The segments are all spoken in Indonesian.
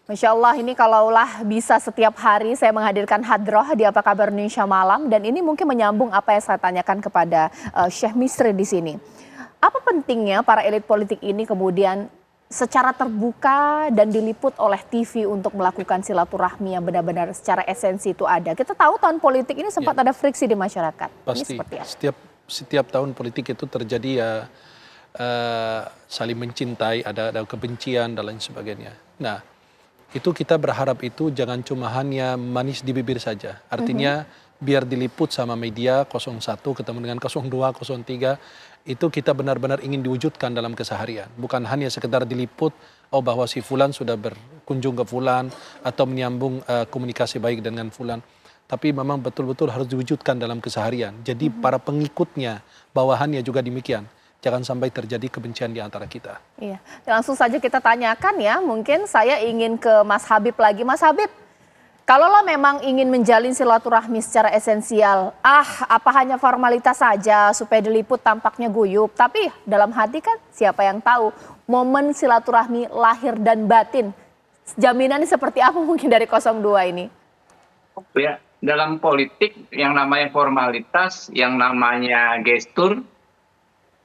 Masya Allah, ini kalaulah bisa setiap hari saya menghadirkan hadroh di Apa Kabar Indonesia Malam, dan ini mungkin menyambung apa yang saya tanyakan kepada Syekh Misri di sini. Apa pentingnya para elit politik ini kemudian secara terbuka dan diliput oleh TV untuk melakukan silaturahmi yang benar-benar secara esensi itu ada? Kita tahu tahun politik ini sempat ada friksi di masyarakat. Ini Pasti seperti apa? setiap tahun politik itu terjadi ya, saling mencintai, ada kebencian dan lain sebagainya. Nah, itu kita berharap itu jangan cuma hanya manis di bibir saja. Artinya biar diliput sama media 01 ketemu dengan 02, 03, itu kita benar-benar ingin diwujudkan dalam keseharian. Bukan hanya sekedar diliput, oh bahwa si Fulan sudah berkunjung ke Fulan atau menyambung komunikasi baik dengan Fulan. Tapi memang betul-betul harus diwujudkan dalam keseharian. Jadi para pengikutnya, bawahannya juga demikian. Jangan sampai terjadi kebencian di antara kita. Iya, langsung saja kita tanyakan ya, mungkin saya ingin ke Mas Habib lagi. Mas Habib, kalau lo memang ingin menjalin silaturahmi secara esensial, apa hanya formalitas saja supaya diliput tampaknya guyup. Tapi dalam hati kan siapa yang tahu momen silaturahmi lahir dan batin. Jaminannya seperti apa mungkin dari 02 ini? Ya, dalam politik yang namanya formalitas, yang namanya gestur,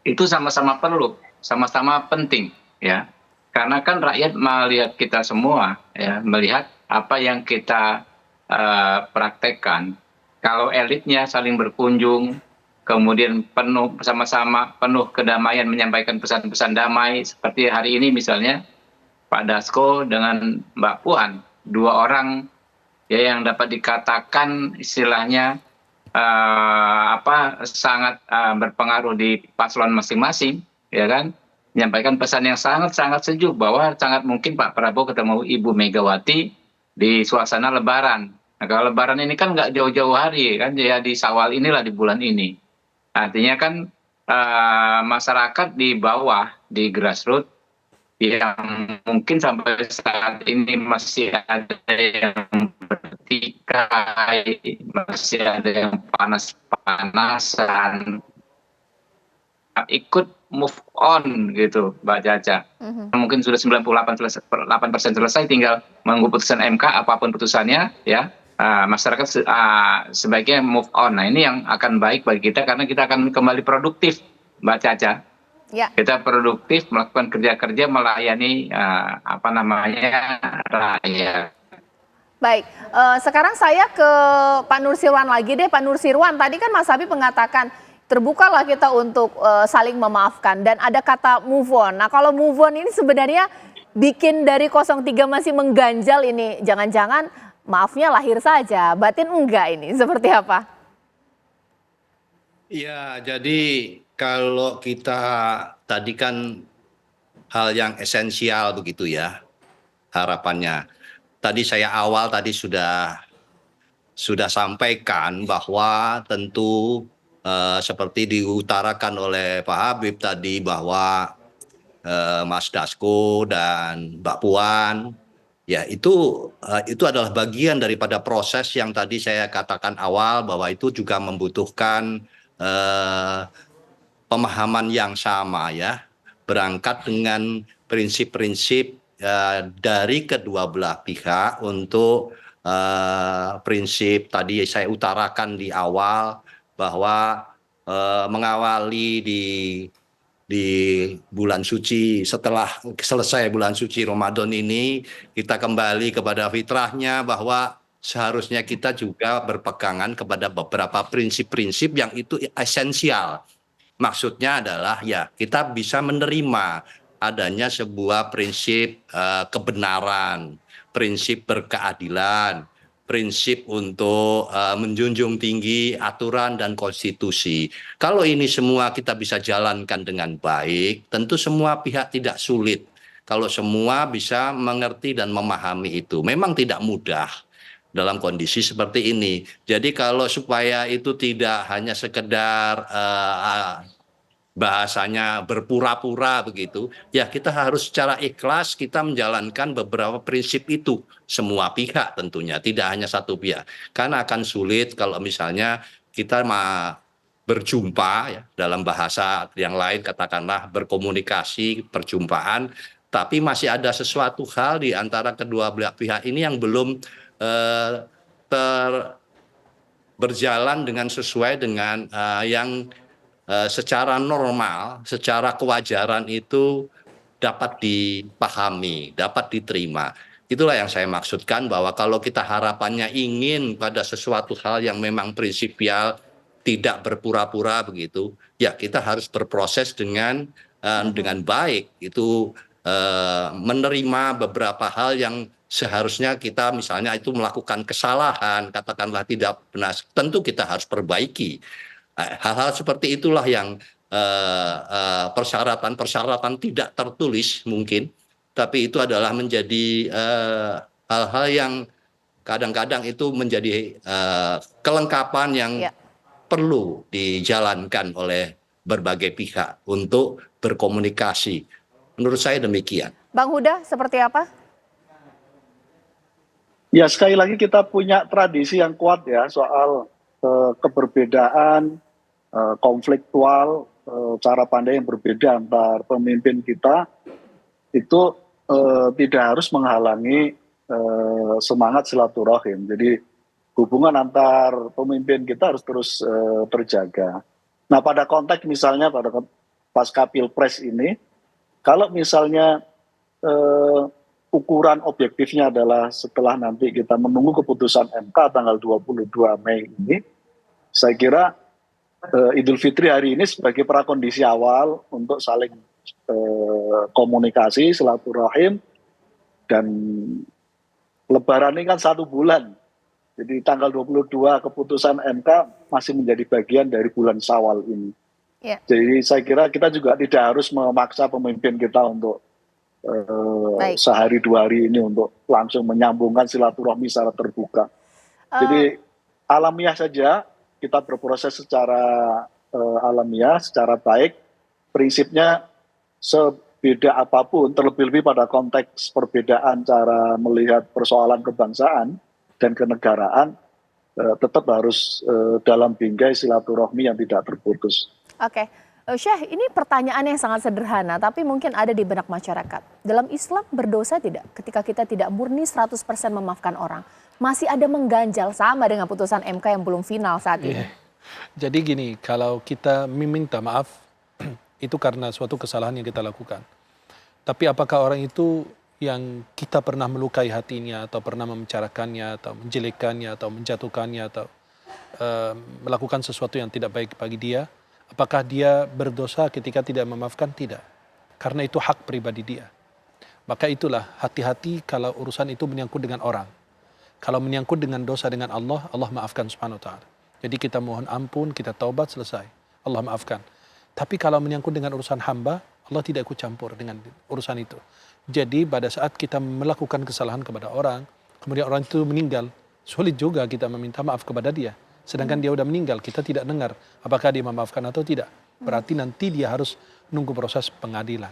itu sama-sama perlu, sama-sama penting ya. Karena kan rakyat melihat kita semua ya, melihat apa yang kita praktekkan. Kalau elitnya saling berkunjung, kemudian penuh sama-sama penuh kedamaian menyampaikan pesan-pesan damai seperti hari ini misalnya Pak Dasko dengan Mbak Puan, dua orang ya yang dapat dikatakan istilahnya sangat berpengaruh di paslon masing-masing, ya kan, menyampaikan pesan yang sangat-sangat sejuk bahwa sangat mungkin Pak Prabowo ketemu Ibu Megawati di suasana Lebaran. Nah, kalau Lebaran ini kan nggak jauh-jauh hari kan, ya di Syawal inilah, di bulan ini. Artinya kan masyarakat di bawah, di grassroots yang mungkin sampai saat ini masih ada yang bertikai, masih ada yang panas-panasan, ikut move on gitu, Mbak Caca. Mungkin sudah 98% selesai, tinggal menunggu putusan MK, apapun putusannya ya. Masyarakat sebaiknya move on. Nah, ini yang akan baik bagi kita karena kita akan kembali produktif, Mbak Caca. Ya. Kita produktif melakukan kerja-kerja melayani rakyat. Baik, sekarang saya ke Pak Nursirwan lagi deh. Pak Nursirwan, tadi kan Mas Habib mengatakan terbukalah kita untuk saling memaafkan dan ada kata move on. Nah, kalau move on ini sebenarnya bikin dari 03 masih mengganjal ini. Jangan-jangan maafnya lahir saja, batin enggak ini? Seperti apa? Ya, jadi kalau kita tadi kan hal yang esensial begitu ya harapannya. Tadi saya awal tadi sudah sampaikan bahwa tentu seperti diutarakan oleh Pak Habib tadi bahwa Mas Dasko dan Mbak Puan ya itu adalah bagian daripada proses yang tadi saya katakan awal bahwa itu juga membutuhkan pemahaman yang sama ya, berangkat dengan prinsip-prinsip dari kedua belah pihak untuk prinsip tadi saya utarakan di awal bahwa mengawali di bulan suci, setelah selesai bulan suci Ramadan ini kita kembali kepada fitrahnya bahwa seharusnya kita juga berpegangan kepada beberapa prinsip-prinsip yang itu esensial. Maksudnya adalah ya kita bisa menerima adanya sebuah prinsip kebenaran, prinsip berkeadilan, prinsip untuk menjunjung tinggi aturan dan konstitusi. Kalau ini semua kita bisa jalankan dengan baik, tentu semua pihak tidak sulit. Kalau semua bisa mengerti dan memahami itu, memang tidak mudah dalam kondisi seperti ini. Jadi kalau supaya itu tidak hanya sekedar bahasanya berpura-pura begitu, ya kita harus secara ikhlas kita menjalankan beberapa prinsip itu. Semua pihak tentunya, tidak hanya satu pihak. Karena akan sulit kalau misalnya kita berjumpa ya, dalam bahasa yang lain katakanlah berkomunikasi, perjumpaan, tapi masih ada sesuatu hal di antara kedua belah pihak ini yang belum berjalan dengan sesuai dengan yang secara normal, secara kewajaran itu dapat dipahami, dapat diterima. Itulah yang saya maksudkan, bahwa kalau kita harapannya ingin pada sesuatu hal yang memang prinsipial, tidak berpura-pura begitu, ya kita harus berproses dengan baik. Itu menerima beberapa hal yang seharusnya kita misalnya itu melakukan kesalahan, katakanlah tidak benar, tentu kita harus perbaiki. Hal-hal seperti itulah yang persyaratan-persyaratan tidak tertulis mungkin, tapi itu adalah menjadi hal-hal yang kadang-kadang itu menjadi kelengkapan yang perlu dijalankan oleh berbagai pihak untuk berkomunikasi. Menurut saya demikian. Bang Huda, seperti apa? Ya, sekali lagi kita punya tradisi yang kuat ya soal keberbedaan, konfliktual, cara pandang yang berbeda antar pemimpin kita itu tidak harus menghalangi semangat silaturahim. Jadi hubungan antar pemimpin kita harus terus terjaga. Nah, pada konteks misalnya pada pasca Pilpres ini, kalau misalnya ukuran objektifnya adalah setelah nanti kita menunggu keputusan MK tanggal 22 Mei ini, saya kira Idul Fitri hari ini sebagai prakondisi awal untuk saling komunikasi, silaturahim, dan Lebaran ini kan 1 bulan. Jadi tanggal 22 keputusan MK masih menjadi bagian dari bulan Syawal ini. Jadi saya kira kita juga tidak harus memaksa pemimpin kita untuk sehari 2 hari ini untuk langsung menyambungkan silaturahmi secara terbuka. Jadi alamiah saja, kita berproses secara alamiah, secara baik. Prinsipnya sebeda apapun, terlebih-lebih pada konteks perbedaan cara melihat persoalan kebangsaan dan kenegaraan, tetap harus dalam bingkai silaturahmi yang tidak terputus. Oke. Syekh, ini pertanyaan yang sangat sederhana, tapi mungkin ada di benak masyarakat. Dalam Islam berdosa tidak ketika kita tidak murni 100% memaafkan orang? Masih ada mengganjal sama dengan putusan MK yang belum final saat ini? Jadi gini, kalau kita meminta maaf, itu karena suatu kesalahan yang kita lakukan. Tapi apakah orang itu yang kita pernah melukai hatinya, atau pernah membicarakannya, atau menjelekkannya, atau menjatuhkannya, atau melakukan sesuatu yang tidak baik bagi dia, apakah dia berdosa ketika tidak memaafkan? Tidak. Karena itu hak pribadi dia. Maka itulah, hati-hati kalau urusan itu menyangkut dengan orang. Kalau menyangkut dengan dosa dengan Allah, Allah maafkan subhanahu wa ta'ala. Jadi kita mohon ampun, kita taubat, selesai. Allah maafkan. Tapi kalau menyangkut dengan urusan hamba, Allah tidak ikut campur dengan urusan itu. Jadi pada saat kita melakukan kesalahan kepada orang, kemudian orang itu meninggal, sulit juga kita meminta maaf kepada dia. Sedangkan dia udah meninggal, kita tidak dengar apakah dia memaafkan atau tidak. Berarti nanti dia harus nunggu proses pengadilan.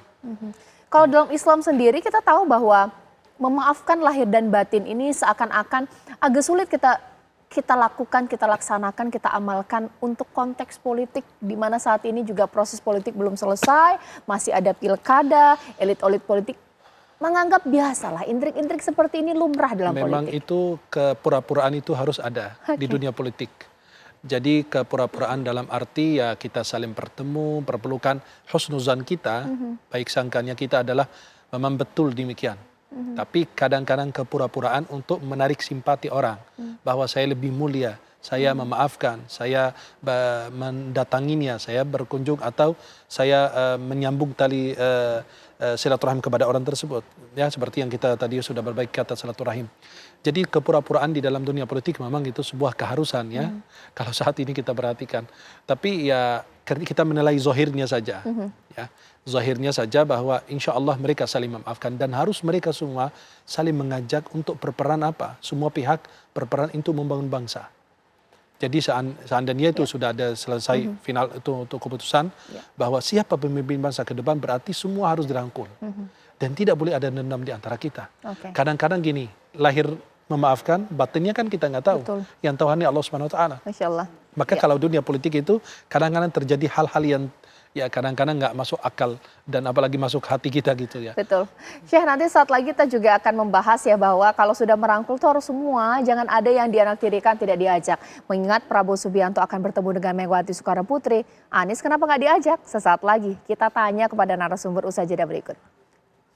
Kalau dalam Islam sendiri kita tahu bahwa memaafkan lahir dan batin ini seakan-akan agak sulit kita lakukan, kita laksanakan, kita amalkan untuk konteks politik di mana saat ini juga proses politik belum selesai, masih ada pilkada, elit-elit politik menganggap biasalah intrik-intrik seperti ini lumrah dalam Memang politik. itu kepura-puraan itu harus ada di dunia politik. Jadi kepura-puraan dalam arti ya kita saling bertemu, perpelukan husnuzan kita, baik sangkanya kita adalah memang betul demikian. Tapi kadang-kadang kepura-puraan untuk menarik simpati orang, bahwa saya lebih mulia, saya memaafkan, saya mendatanginya, saya berkunjung atau saya menyambung tali silaturahim kepada orang tersebut. Ya, seperti yang kita tadi sudah berbaik kata silaturahim. Jadi kepura-puraan di dalam dunia politik memang itu sebuah keharusan ya. Kalau saat ini kita perhatikan. Tapi ya kita menilai zahirnya saja. Ya, zahirnya saja bahwa insya Allah mereka saling memaafkan dan harus mereka semua saling mengajak untuk berperan apa? Semua pihak berperan untuk membangun bangsa. Jadi seandainya itu sudah ada selesai final itu untuk keputusan bahwa siapa pemimpin bangsa ke depan berarti semua harus dirangkul. Dan tidak boleh ada dendam di antara kita. Kadang-kadang gini, lahir memaafkan, batinnya kan kita nggak tahu. Betul. Yang tahu hanya Allah Subhanahu wa taala. Masya Allah. Maka kalau dunia politik itu kadang-kadang terjadi hal-hal yang ya kadang-kadang nggak masuk akal dan apalagi masuk hati kita gitu ya. Betul. Syekh, nanti saat lagi kita juga akan membahas ya bahwa kalau sudah merangkul itu harus semua, jangan ada yang dianaktirikan tidak diajak. Mengingat Prabowo Subianto akan bertemu dengan Megawati Soekarno Putri, Anies kenapa nggak diajak? Sesaat lagi kita tanya kepada narasumber usai jeda berikut.